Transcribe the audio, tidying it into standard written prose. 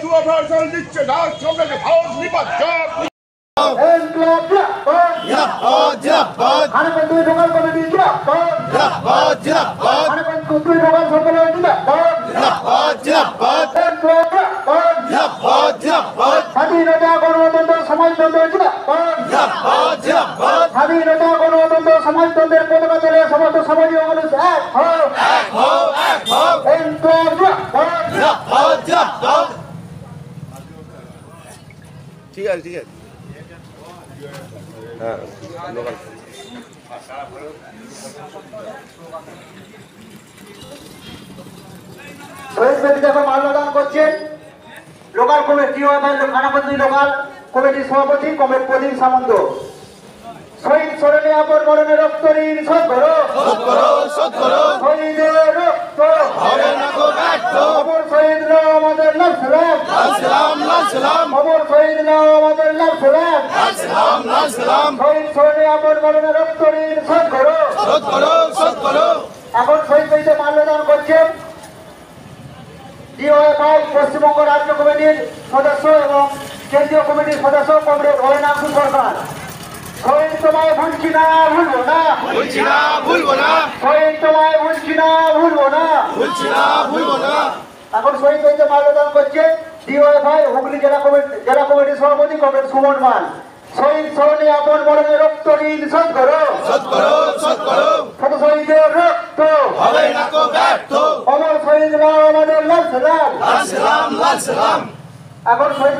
জুয়া ভাষণ দিচ্ছে না চোখে ভারত নিপাত স্বাধীনতা গণতন্ত্র সমাজতন্ত্র স্বাধীনতা গণতন্ত্র সমাজতন্ত্রের পতাকা তোলে সমস্ত সমাজীয় মানুষ এক ঠিক আছে ঠিক আছে হ্যাঁ শহীদ বেদি যখন মাল্যদান করছেন লোকাল কমিটি খানাপতি লোকাল কমিটির সভাপতি কমিটি প্রদীপ সামন্ত শহীদ স্মরণে আপন মরণে রক্ত ঋণ শোধ করো শহীদের রক্ত অমর শহীদ নাম আমাদের লাল সালাম অমর শহীদ নাম আমাদের লাল সালাম শহীদ স্মরণে আপন মরণে রক্ত ঋণ শোধ করো এখন শহীদ বেদিতে মাল্যদান করছেন ডিওএফআই পশ্চিমবঙ্গ রাজ্য কমিটির সদস্য এবং কেন্দ্রীয় কমিটির সদস্য কমরেড অয়নাথ সরকার। শহীদ তোমায় ভুলছি না ভুলবো না শহীদ তোমায় ভুলছি না ভুলবো না এখন শহীদ বেদিতে মাল্যদান করছে ডিওএফআই হুগলি জেলা কমিটির সভাপতি কমরেড সুমন মান। শহীদ স্মরণে আপন মরণে রক্ত ঋণ শোধ করো শহীদের রক্ত অমর শহীদ নাম আমাদের লাল সালাম এখন শহীদ